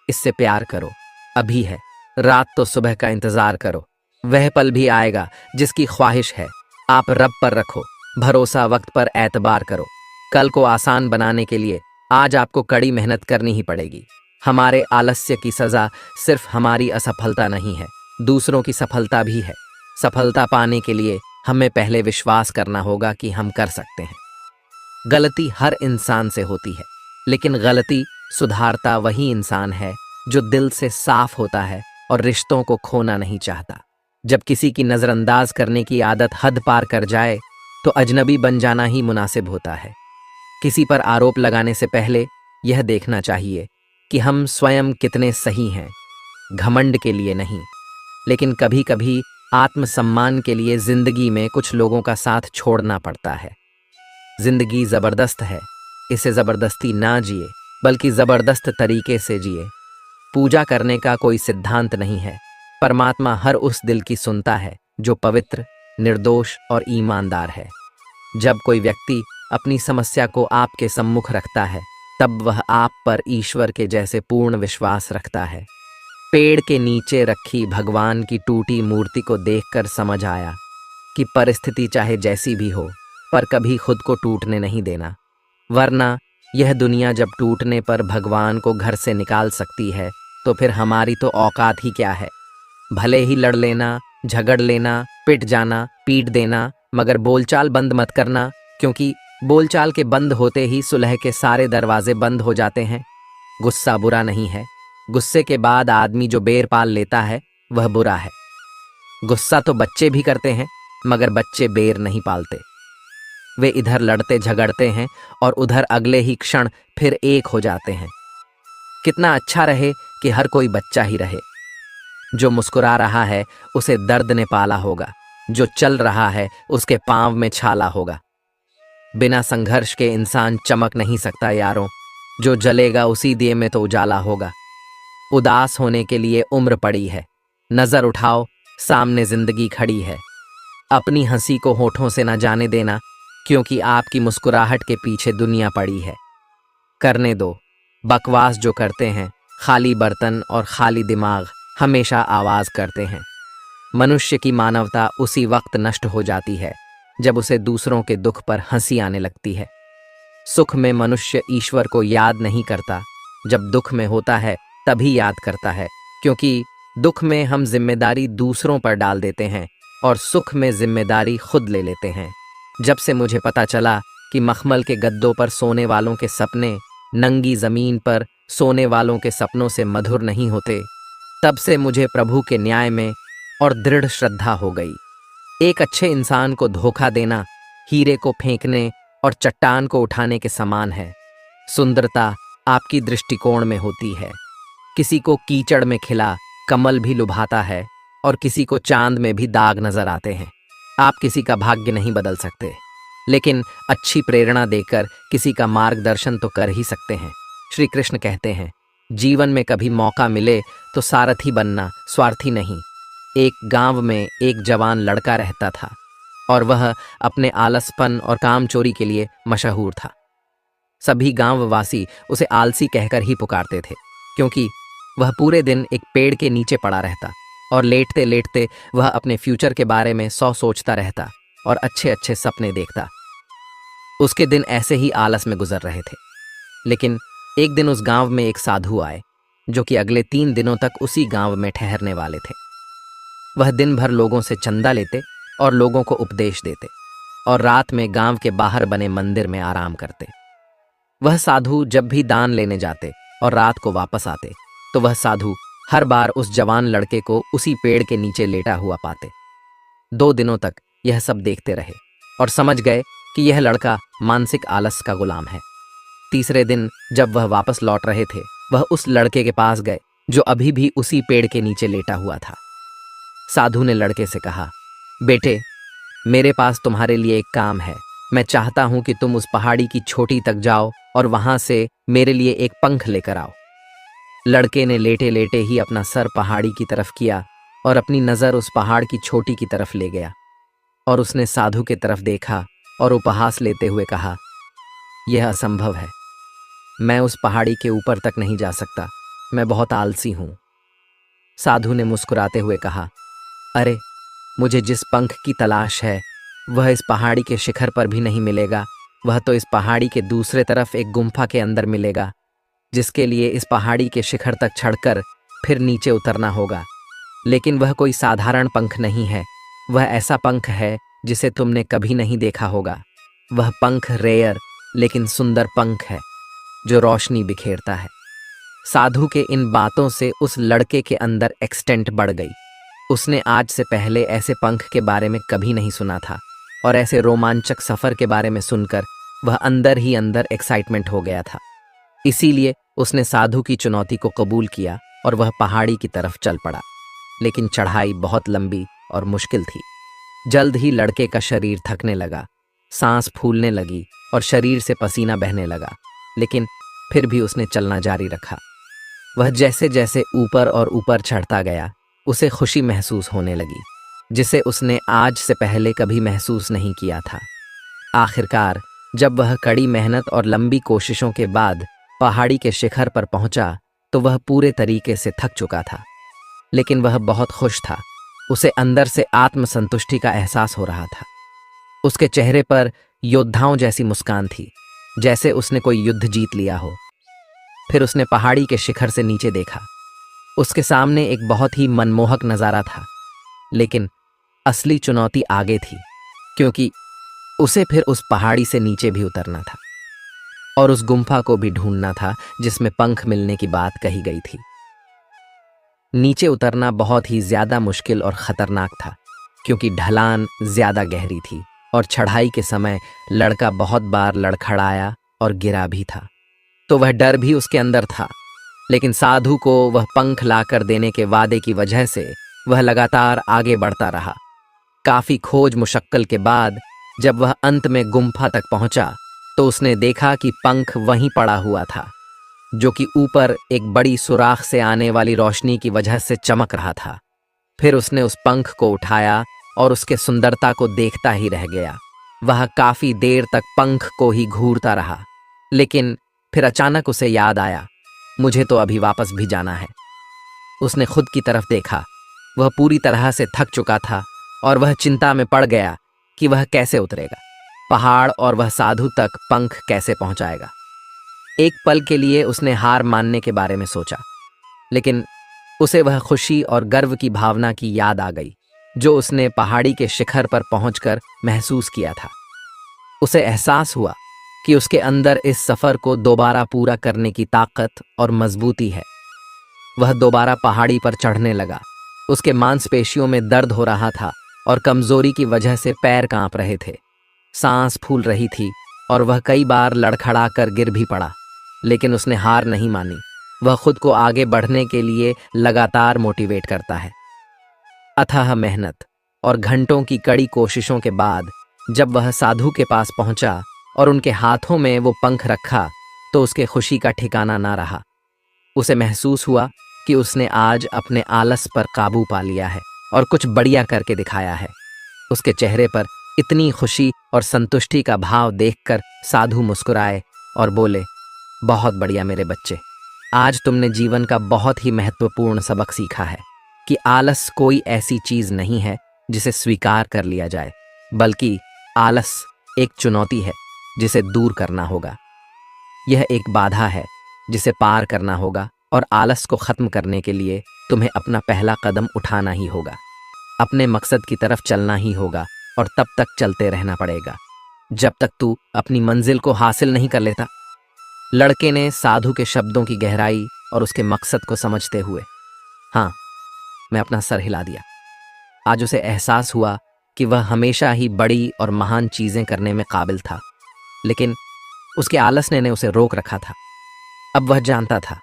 Speaker 1: इससे प्यार करो, अभी है। रात तो सुबह का इंतजार करो, वह पल भी आएगा जिसकी ख्वाहिश है। आप रब पर रखो भरोसा, वक्त पर एतबार करो। कल को आसान बनाने के लिए आज आपको कड़ी मेहनत करनी ही पड़ेगी। हमारे आलस्य की सजा सिर्फ हमारी असफलता नहीं है, दूसरों की सफलता भी है। सफलता पाने के लिए हमें पहले विश्वास करना होगा कि हम कर सकते हैं। गलती हर इंसान से होती है, लेकिन गलती सुधारता वही इंसान है जो दिल से साफ होता है और रिश्तों को खोना नहीं चाहता। जब किसी की नजरअंदाज करने की आदत हद पार कर जाए तो अजनबी बन जाना ही मुनासिब होता है। किसी पर आरोप लगाने से पहले यह देखना चाहिए कि हम स्वयं कितने सही हैं। घमंड के लिए नहीं, लेकिन कभी कभी आत्मसम्मान के लिए जिंदगी में कुछ लोगों का साथ छोड़ना पड़ता है। जिंदगी जबरदस्त है, इसे जबरदस्ती ना जिए, बल्कि जबरदस्त तरीके से जिए। पूजा करने का कोई सिद्धांत नहीं है। परमात्मा हर उस दिल की सुनता है जो पवित्र, निर्दोष और ईमानदार है। जब कोई व्यक्ति अपनी समस्या को आपके सम्मुख रखता है, तब वह आप पर ईश्वर के जैसे पूर्ण विश्वास रखता है। पेड़ के नीचे रखी भगवान की टूटी मूर्ति को देखकर समझ आया कि परिस्थिति चाहे जैसी भी हो, पर कभी खुद को टूटने नहीं देना, वरना यह दुनिया जब टूटने पर भगवान को घर से निकाल सकती है तो फिर हमारी तो औकात ही क्या है। भले ही लड़ लेना, झगड़ लेना, पिट जाना, पीट देना, मगर बोलचाल बंद मत करना, क्योंकि बोलचाल के बंद होते ही सुलह के सारे दरवाजे बंद हो जाते हैं। गुस्सा बुरा नहीं है। गुस्से के बाद आदमी जो बेर पाल लेता है वह बुरा है। गुस्सा तो बच्चे भी करते हैं, मगर बच्चे बेर नहीं पालते। वे इधर लड़ते झगड़ते हैं और उधर अगले ही क्षण फिर एक हो जाते हैं। कितना अच्छा रहे कि हर कोई बच्चा ही रहे। जो मुस्कुरा रहा है उसे दर्द ने पाला होगा, जो चल रहा है उसके पांव में छाला होगा। बिना संघर्ष के इंसान चमक नहीं सकता यारों, जो जलेगा उसी दिए में तो उजाला होगा। उदास होने के लिए उम्र पड़ी है, नजर उठाओ सामने जिंदगी खड़ी है। अपनी हंसी को होठों से न जाने देना, क्योंकि आपकी मुस्कुराहट के पीछे दुनिया पड़ी है। करने दो, बकवास जो करते हैं, खाली बर्तन और खाली दिमाग हमेशा आवाज करते हैं। मनुष्य की मानवता उसी वक्त नष्ट हो जाती है जब उसे दूसरों के दुख पर हंसी आने लगती है। सुख में मनुष्य ईश्वर को याद नहीं करता, जब दुख में होता है तभी याद करता है, क्योंकि दुख में हम जिम्मेदारी दूसरों पर डाल देते हैं और सुख में जिम्मेदारी खुद ले लेते हैं। जब से मुझे पता चला कि मखमल के गद्दों पर सोने वालों के सपने नंगी जमीन पर सोने वालों के सपनों से मधुर नहीं होते, तब से मुझे प्रभु के न्याय में और दृढ़ श्रद्धा हो गई। एक अच्छे इंसान को धोखा देना हीरे को फेंकने और चट्टान को उठाने के समान है। सुंदरता आपकी दृष्टिकोण में होती है। किसी को कीचड़ में खिला कमल भी लुभाता है और किसी को चांद में भी दाग नजर आते हैं। आप किसी का भाग्य नहीं बदल सकते, लेकिन अच्छी प्रेरणा देकर किसी का मार्गदर्शन तो कर ही सकते हैं। श्री कृष्ण कहते हैं, जीवन में कभी मौका मिले तो सारथी बनना, स्वार्थी नहीं। एक गांव में एक जवान लड़का रहता था और वह अपने आलसपन और कामचोरी के लिए मशहूर था। सभी गांववासी उसे आलसी कहकर ही पुकारते थे, क्योंकि वह पूरे दिन एक पेड़ के नीचे पड़ा रहता और लेटते लेटते वह अपने फ्यूचर के बारे में सोचता रहता और अच्छे अच्छे सपने देखता। उसके दिन ऐसे ही आलस में गुजर रहे थे। लेकिन एक दिन उस गांव में एक साधु आए, जो कि अगले 3 दिनों तक उसी गांव में ठहरने वाले थे। वह दिन भर लोगों से चंदा लेते और लोगों को उपदेश देते और रात में गांव के बाहर बने मंदिर में आराम करते। वह साधु जब भी दान लेने जाते और रात को वापस आते, तो वह साधु हर बार उस जवान लड़के को उसी पेड़ के नीचे लेटा हुआ पाते। 2 दिनों तक यह सब देखते रहे और समझ गए कि यह लड़का मानसिक आलस का गुलाम है। तीसरे दिन जब वह वापस लौट रहे थे, वह उस लड़के के पास गए जो अभी भी उसी पेड़ के नीचे लेटा हुआ था। साधु ने लड़के से कहा, बेटे, मेरे पास तुम्हारे लिए एक काम है। मैं चाहता हूं कि तुम उस पहाड़ी की चोटी तक जाओ और वहां से मेरे लिए एक पंख लेकर आओ। लड़के ने लेटे लेटे ही अपना सर पहाड़ी की तरफ किया और अपनी नजर उस पहाड़ की चोटी की तरफ ले गया और उसने साधु की तरफ देखा और उपहास लेते हुए कहा, यह असंभव है। मैं उस पहाड़ी के ऊपर तक नहीं जा सकता, मैं बहुत आलसी हूं। साधु ने मुस्कुराते हुए कहा, अरे, मुझे जिस पंख की तलाश है वह इस पहाड़ी के शिखर पर भी नहीं मिलेगा। वह तो इस पहाड़ी के दूसरे तरफ एक गुम्फा के अंदर मिलेगा, जिसके लिए इस पहाड़ी के शिखर तक चढ़कर फिर नीचे उतरना होगा। लेकिन वह कोई साधारण पंख नहीं है, वह ऐसा पंख है जिसे तुमने कभी नहीं देखा होगा। वह पंख रेयर लेकिन सुंदर पंख है जो रोशनी बिखेरता है। साधु के इन बातों से उस लड़के के अंदर एक्सटेंट बढ़ गई। उसने आज से पहले ऐसे पंख के बारे में कभी नहीं सुना था और ऐसे रोमांचक सफर के बारे में सुनकर वह अंदर ही अंदर एक्साइटमेंट हो गया था। इसीलिए उसने साधु की चुनौती को कबूल किया और वह पहाड़ी की तरफ चल पड़ा। लेकिन चढ़ाई बहुत लंबी और मुश्किल थी। जल्द ही लड़के का शरीर थकने लगा, सांस फूलने लगी और शरीर से पसीना बहने लगा, लेकिन फिर भी उसने चलना जारी रखा। वह जैसे जैसे ऊपर और ऊपर चढ़ता गया, उसे खुशी महसूस होने लगी, जिसे उसने आज से पहले कभी महसूस नहीं किया था। आखिरकार जब वह कड़ी मेहनत और लंबी कोशिशों के बाद पहाड़ी के शिखर पर पहुंचा, तो वह पूरे तरीके से थक चुका था, लेकिन वह बहुत खुश था। उसे अंदर से आत्मसंतुष्टि का एहसास हो रहा था। उसके चेहरे पर योद्धाओं जैसी मुस्कान थी, जैसे उसने कोई युद्ध जीत लिया हो। फिर उसने पहाड़ी के शिखर से नीचे देखा। उसके सामने एक बहुत ही मनमोहक नज़ारा था, लेकिन असली चुनौती आगे थी, क्योंकि उसे फिर उस पहाड़ी से नीचे भी उतरना था और उस गुम्फा को भी ढूंढना था जिसमें पंख मिलने की बात कही गई थी। नीचे उतरना बहुत ही ज्यादा मुश्किल और खतरनाक था, क्योंकि ढलान ज्यादा गहरी थी और चढ़ाई के समय लड़का बहुत बार लड़खड़ाया और गिरा भी था। तो वह डर भी उसके अंदर था, लेकिन साधु को वह पंख लाकर देने के वादे की वजह से वह लगातार आगे बढ़ता रहा। काफी खोज मुशक्कल के बाद जब वह अंत में गुम्फा तक पहुंचा, तो उसने देखा कि पंख वहीं पड़ा हुआ था, जो कि ऊपर एक बड़ी सुराख से आने वाली रोशनी की वजह से चमक रहा था। फिर उसने उस पंख को उठाया और उसके सुंदरता को देखता ही रह गया। वह काफी देर तक पंख को ही घूरता रहा, लेकिन फिर अचानक उसे याद आया, मुझे तो अभी वापस भी जाना है। उसने खुद की तरफ देखा। वह पूरी तरह से थक चुका था और वह चिंता में पड़ गया कि वह कैसे उतरेगा पहाड़ और वह साधु तक पंख कैसे पहुंचाएगा। एक पल के लिए उसने हार मानने के बारे में सोचा, लेकिन उसे वह खुशी और गर्व की भावना की याद आ गई जो उसने पहाड़ी के शिखर पर पहुंचकर महसूस किया था। उसे एहसास हुआ कि उसके अंदर इस सफर को दोबारा पूरा करने की ताकत और मजबूती है। वह दोबारा पहाड़ी पर चढ़ने लगा। उसके मांसपेशियों में दर्द हो रहा था और कमजोरी की वजह से पैर कांप रहे थे। सांस फूल रही थी और वह कई बार लड़खड़ा कर गिर भी पड़ा, लेकिन उसने हार नहीं मानी। वह खुद को आगे बढ़ने के लिए लगातार मोटिवेट करता है। अथाह मेहनत और घंटों की कड़ी कोशिशों के बाद जब वह साधु के पास पहुंचा और उनके हाथों में वो पंख रखा, तो उसके खुशी का ठिकाना ना रहा। उसे महसूस हुआ कि उसने आज अपने आलस पर काबू पा लिया है और कुछ बढ़िया करके दिखाया है। उसके चेहरे पर इतनी खुशी और संतुष्टि का भाव देखकर साधु मुस्कुराए और बोले, बहुत बढ़िया मेरे बच्चे, आज तुमने जीवन का बहुत ही महत्वपूर्ण सबक सीखा है कि आलस कोई ऐसी चीज नहीं है जिसे स्वीकार कर लिया जाए, बल्कि आलस एक चुनौती है जिसे दूर करना होगा। यह एक बाधा है जिसे पार करना होगा और आलस को खत्म करने के लिए तुम्हें अपना पहला कदम उठाना ही होगा। अपने मकसद की तरफ चलना ही होगा और तब तक चलते रहना पड़ेगा जब तक तू अपनी मंजिल को हासिल नहीं कर लेता। लड़के ने साधु के शब्दों की गहराई और उसके मकसद को समझते हुए हाँ मैं अपना सर हिला दिया। आज उसे एहसास हुआ कि वह हमेशा ही बड़ी और महान चीजें करने में काबिल था, लेकिन उसके आलस ने उसे रोक रखा था। अब वह जानता था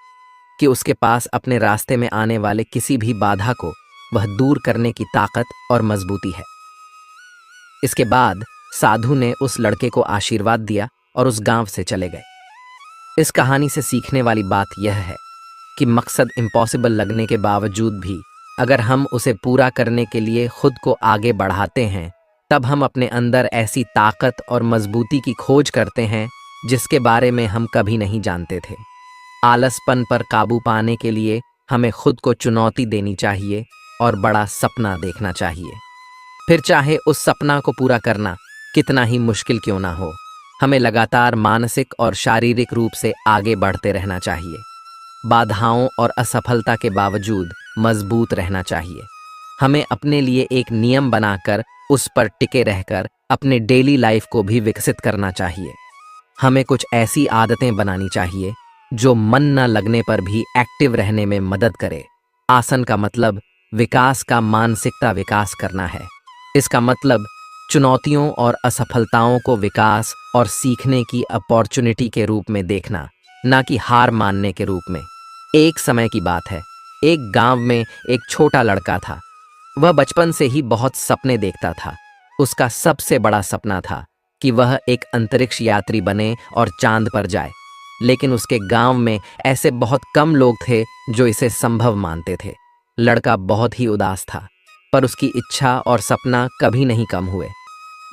Speaker 1: कि उसके पास अपने रास्ते में आने वाले किसी भी बाधा को वह दूर करने की ताकत और मजबूती है। इसके बाद साधु ने उस लड़के को आशीर्वाद दिया और उस गांव से चले गए। इस कहानी से सीखने वाली बात यह है कि मकसद इम्पॉसिबल लगने के बावजूद भी अगर हम उसे पूरा करने के लिए खुद को आगे बढ़ाते हैं, तब हम अपने अंदर ऐसी ताकत और मजबूती की खोज करते हैं जिसके बारे में हम कभी नहीं जानते थे। आलसपन पर काबू पाने के लिए हमें खुद को चुनौती देनी चाहिए और बड़ा सपना देखना चाहिए। फिर चाहे उस सपना को पूरा करना कितना ही मुश्किल क्यों ना हो, हमें लगातार मानसिक और शारीरिक रूप से आगे बढ़ते रहना चाहिए। बाधाओं और असफलता के बावजूद मजबूत रहना चाहिए। हमें अपने लिए एक नियम बनाकर उस पर टिके रहकर अपने डेली लाइफ को भी विकसित करना चाहिए। हमें कुछ ऐसी आदतें बनानी चाहिए जो मन न लगने पर भी एक्टिव रहने में मदद करे। आसन का मतलब विकास का मानसिकता विकास करना है। इसका मतलब चुनौतियों और असफलताओं को विकास और सीखने की अपॉर्चुनिटी के रूप में देखना, ना कि हार मानने के रूप में। एक समय की बात है, एक गांव में एक छोटा लड़का था। वह बचपन से ही बहुत सपने देखता था। उसका सबसे बड़ा सपना था कि वह एक अंतरिक्ष यात्री बने और चांद पर जाए। लेकिन उसके गांव में ऐसे बहुत कम लोग थे जो इसे संभव मानते थे। लड़का बहुत ही उदास था, पर उसकी इच्छा और सपना कभी नहीं कम हुए।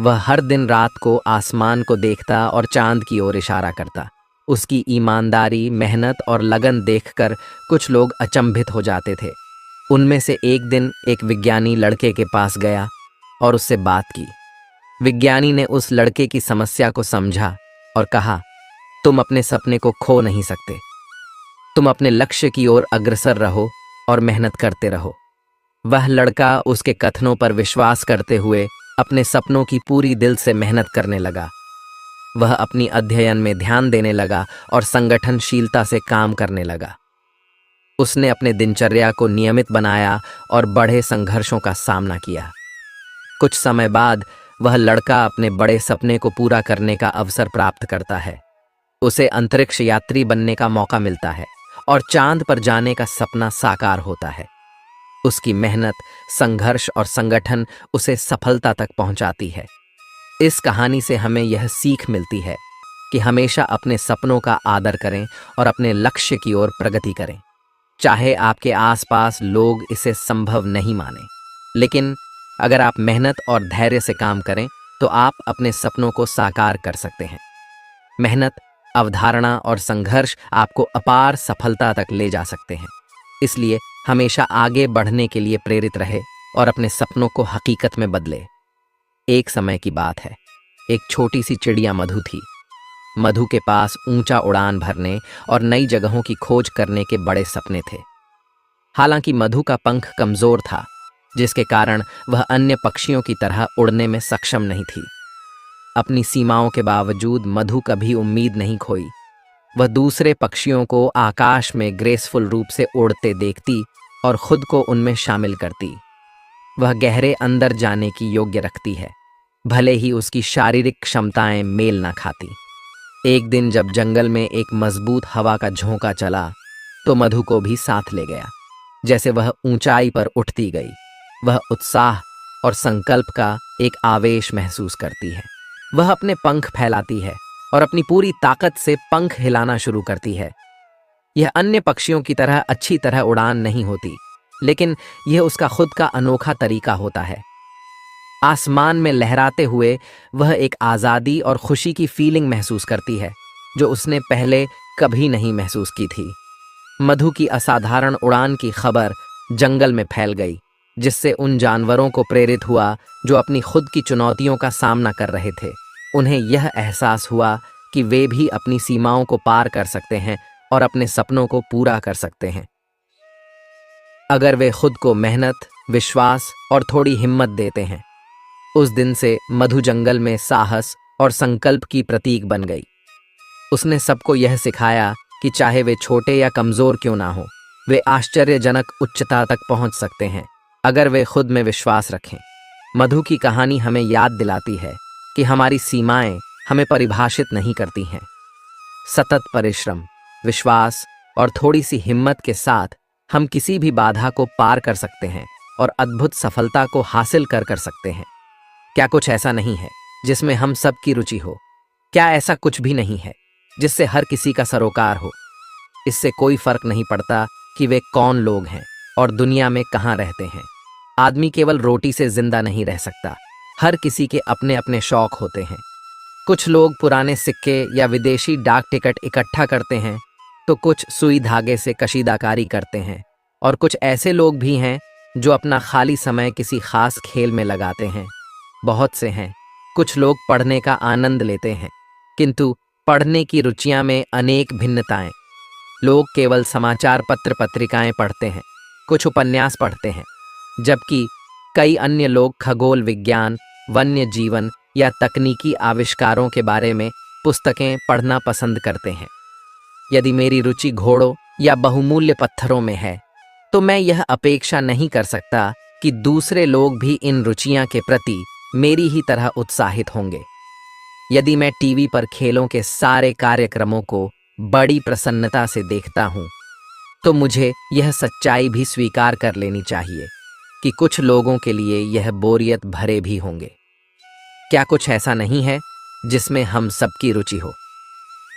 Speaker 1: वह हर दिन रात को आसमान को देखता और चांद की ओर इशारा करता। उसकी ईमानदारी, मेहनत और लगन देखकर कुछ लोग अचंभित हो जाते थे। उनमें से एक दिन एक विज्ञानी लड़के के पास गया और उससे बात की। विज्ञानी ने उस लड़के की समस्या को समझा और कहा, तुम अपने सपने को खो नहीं सकते। तुम अपने लक्ष्य की ओर अग्रसर रहो और मेहनत करते रहो। वह लड़का उसके कथनों पर विश्वास करते हुए अपने सपनों की पूरी दिल से मेहनत करने लगा। वह अपनी अध्ययन में ध्यान देने लगा और संगठनशीलता से काम करने लगा। उसने अपने दिनचर्या को नियमित बनाया और बड़े संघर्षों का सामना किया। कुछ समय बाद वह लड़का अपने बड़े सपने को पूरा करने का अवसर प्राप्त करता है। उसे अंतरिक्ष यात्री बनने का मौका मिलता है और चांद पर जाने का सपना साकार होता है। उसकी मेहनत, संघर्ष और संगठन उसे सफलता तक पहुंचाती है। इस कहानी से हमें यह सीख मिलती है कि हमेशा अपने सपनों का आदर करें और अपने लक्ष्य की ओर प्रगति करें। चाहे आपके आसपास लोग इसे संभव नहीं माने, लेकिन अगर आप मेहनत और धैर्य से काम करें तो आप अपने सपनों को साकार कर सकते हैं। मेहनत, अवधारणा और संघर्ष आपको अपार सफलता तक ले जा सकते हैं। इसलिए हमेशा आगे बढ़ने के लिए प्रेरित रहे और अपने सपनों को हकीकत में बदले। एक समय की बात है, एक छोटी सी चिड़िया मधु थी। मधु के पास ऊंचा उड़ान भरने और नई जगहों की खोज करने के बड़े सपने थे। हालांकि मधु का पंख कमजोर था, जिसके कारण वह अन्य पक्षियों की तरह उड़ने में सक्षम नहीं थी। अपनी सीमाओं के बावजूद मधु कभी उम्मीद नहीं खोई। वह दूसरे पक्षियों को आकाश में ग्रेसफुल रूप से उड़ते देखती और खुद को उनमें शामिल करती। वह गहरे अंदर जाने की योग्य रखती है, भले ही उसकी शारीरिक क्षमताएं मेल न खाती। एक दिन जब जंगल में एक मजबूत हवा का झोंका चला तो मधु को भी साथ ले गया। जैसे वह ऊंचाई पर उठती गई, वह उत्साह और संकल्प का एक आवेश महसूस करती है। वह अपने पंख फैलाती है और अपनी पूरी ताकत से पंख हिलाना शुरू करती है। यह अन्य पक्षियों की तरह अच्छी तरह उड़ान नहीं होती, लेकिन यह उसका खुद का अनोखा तरीका होता है। आसमान में लहराते हुए वह एक आज़ादी और खुशी की फीलिंग महसूस करती है जो उसने पहले कभी नहीं महसूस की थी। मधु की असाधारण उड़ान की खबर जंगल में फैल गई, जिससे उन जानवरों को प्रेरित हुआ जो अपनी खुद की चुनौतियों का सामना कर रहे थे। उन्हें यह एहसास हुआ कि वे भी अपनी सीमाओं को पार कर सकते हैं और अपने सपनों को पूरा कर सकते हैं, अगर वे खुद को मेहनत, विश्वास और थोड़ी हिम्मत देते हैं। उस दिन से मधु जंगल में साहस और संकल्प की प्रतीक बन गई। उसने सबको यह सिखाया कि चाहे वे छोटे या कमजोर क्यों ना हो, वे आश्चर्यजनक उच्चता तक पहुंच सकते हैं अगर वे खुद में विश्वास रखें। मधु की कहानी हमें याद दिलाती है कि हमारी सीमाएं हमें परिभाषित नहीं करती हैं। सतत परिश्रम, विश्वास और थोड़ी सी हिम्मत के साथ हम किसी भी बाधा को पार कर सकते हैं और अद्भुत सफलता को हासिल कर सकते हैं। क्या कुछ ऐसा नहीं है जिसमें हम सब की रुचि हो? क्या ऐसा कुछ भी नहीं है जिससे हर किसी का सरोकार हो? इससे कोई फर्क नहीं पड़ता कि वे कौन लोग हैं और दुनिया में कहाँ रहते हैं। आदमी केवल रोटी से जिंदा नहीं रह सकता। हर किसी के अपने अपने शौक होते हैं। कुछ लोग पुराने सिक्के या विदेशी डाक टिकट इकट्ठा करते हैं, तो कुछ सुई धागे से कशीदाकारी करते हैं, और कुछ ऐसे लोग भी हैं जो अपना खाली समय किसी खास खेल में लगाते हैं। बहुत से हैं। कुछ लोग पढ़ने का आनंद लेते हैं, किंतु पढ़ने की रुचियां में अनेक भिन्नताएं। लोग केवल समाचार पत्र पत्रिकाएं पढ़ते हैं, कुछ उपन्यास पढ़ते हैं, जबकि कई अन्य लोग खगोल विज्ञान, वन्य जीवन या तकनीकी आविष्कारों के बारे में पुस्तकें पढ़ना पसंद करते हैं। यदि मेरी रुचि घोड़ों या बहुमूल्य पत्थरों में है तो मैं यह अपेक्षा नहीं कर सकता कि दूसरे लोग भी इन रुचियां के प्रति मेरी ही तरह उत्साहित होंगे। यदि मैं टीवी पर खेलों के सारे कार्यक्रमों को बड़ी प्रसन्नता से देखता हूं तो मुझे यह सच्चाई भी स्वीकार कर लेनी चाहिए कि कुछ लोगों के लिए यह बोरियत भरे भी होंगे। क्या कुछ ऐसा नहीं है जिसमें हम सबकी रुचि हो?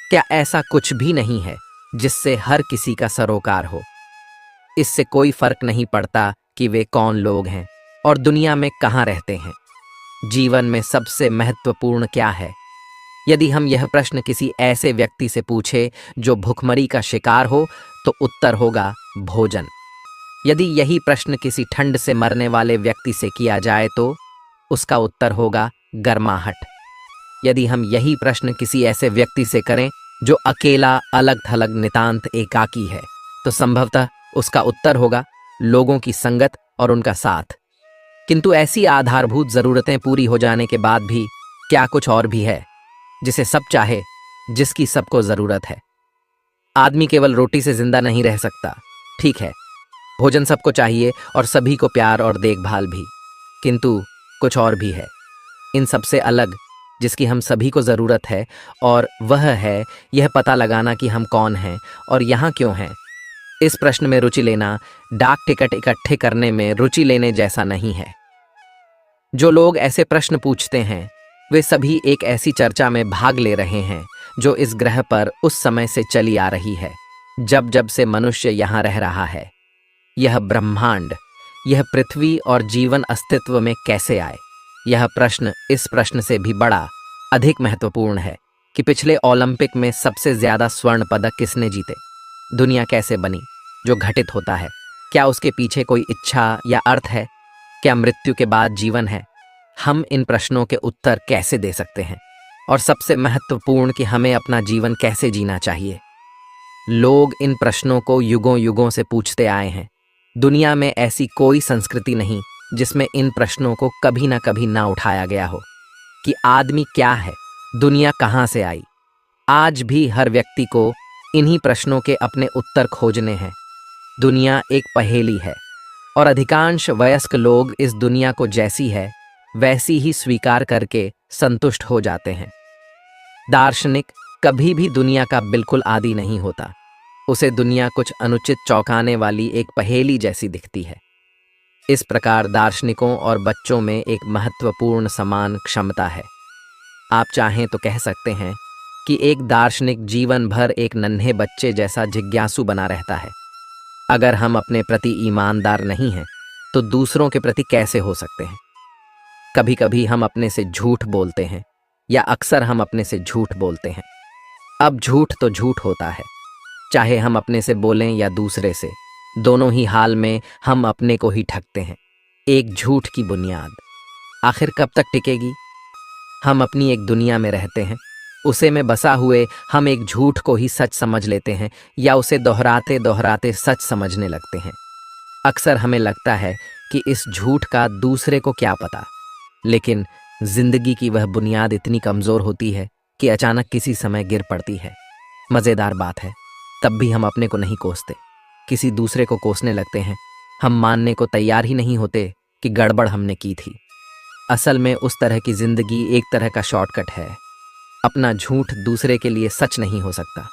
Speaker 1: क्या ऐसा कुछ भी नहीं है जिससे हर किसी का सरोकार हो? इससे कोई फर्क नहीं पड़ता कि वे कौन लोग हैं और दुनिया में कहाँ रहते हैं। जीवन में सबसे महत्वपूर्ण क्या है? यदि हम यह प्रश्न किसी ऐसे व्यक्ति से पूछे जो भुखमरी का शिकार हो तो उत्तर होगा भोजन। यदि यही प्रश्न किसी ठंड से मरने वाले व्यक्ति से किया जाए तो उसका उत्तर होगा गर्माहट। यदि हम यही प्रश्न किसी ऐसे व्यक्ति से करें जो अकेला अलग थलग नितांत एकाकी है तो संभवतः उसका उत्तर होगा लोगों की संगत और उनका साथ। किंतु ऐसी आधारभूत जरूरतें पूरी हो जाने के बाद भी क्या कुछ और भी है जिसे सब चाहे, जिसकी सबको जरूरत है? आदमी केवल रोटी से जिंदा नहीं रह सकता, ठीक है, भोजन सबको चाहिए और सभी को प्यार और देखभाल भी, किंतु कुछ और भी है इन सबसे अलग जिसकी हम सभी को जरूरत है, और वह है यह पता लगाना कि हम कौन हैं और यहाँ क्यों हैं। इस प्रश्न में रुचि लेना डाक टिकट इकट्ठे करने में रुचि लेने जैसा नहीं है। जो लोग ऐसे प्रश्न पूछते हैं वे सभी एक ऐसी चर्चा में भाग ले रहे हैं जो इस ग्रह पर उस समय से चली आ रही है जब जब से मनुष्य यहाँ रह रहा है। यह ब्रह्मांड, यह पृथ्वी और जीवन अस्तित्व में कैसे आए? यह प्रश्न इस प्रश्न से भी बड़ा अधिक महत्वपूर्ण है कि पिछले ओलंपिक में सबसे ज्यादा स्वर्ण पदक किसने जीते? दुनिया कैसे बनी जो घटित होता है? क्या उसके पीछे कोई इच्छा या अर्थ है? क्या मृत्यु के बाद जीवन है? हम इन प्रश्नों के उत्तर कैसे दे सकते हैं? और सबसे महत्वपूर्ण कि हमें अपना जीवन कैसे जीना चाहिए? लोग इन प्रश्नों को युगों युगों से पूछते आए हैं। दुनिया में ऐसी कोई संस्कृति नहीं जिसमें इन प्रश्नों को कभी ना उठाया गया हो कि आदमी क्या है, दुनिया कहाँ से आई। आज भी हर व्यक्ति को इन्हीं प्रश्नों के अपने उत्तर खोजने हैं। दुनिया एक पहेली है और अधिकांश वयस्क लोग इस दुनिया को जैसी है वैसी ही स्वीकार करके संतुष्ट हो जाते हैं। दार्शनिक कभी भी दुनिया का बिल्कुल आदी नहीं होता। उसे दुनिया कुछ अनुचित चौंकाने वाली एक पहेली जैसी दिखती है। इस प्रकार दार्शनिकों और बच्चों में एक महत्वपूर्ण समान क्षमता है। आप चाहें तो कह सकते हैं कि एक दार्शनिक जीवन भर एक नन्हे बच्चे जैसा जिज्ञासु बना रहता है। अगर हम अपने प्रति ईमानदार नहीं हैं तो दूसरों के प्रति कैसे हो सकते हैं? कभी कभी हम अपने से झूठ बोलते हैं या अक्सर हम अपने से झूठ बोलते हैं। अब झूठ तो झूठ होता है, चाहे हम अपने से बोलें या दूसरे से, दोनों ही हाल में हम अपने को ही ठगते हैं। एक झूठ की बुनियाद आखिर कब तक टिकेगी? हम अपनी एक दुनिया में रहते हैं, उसे में बसा हुए हम एक झूठ को ही सच समझ लेते हैं या उसे दोहराते दोहराते सच समझने लगते हैं। अक्सर हमें लगता है कि इस झूठ का दूसरे को क्या पता, लेकिन जिंदगी की वह बुनियाद इतनी कमजोर होती है कि अचानक किसी समय गिर पड़ती है। मजेदार बात है, तब भी हम अपने को नहीं कोसते, किसी दूसरे को कोसने लगते हैं। हम मानने को तैयार ही नहीं होते कि गड़बड़ हमने की थी। असल में उस तरह की जिंदगी एक तरह का शॉर्टकट है। अपना झूठ दूसरे के लिए सच नहीं हो सकता।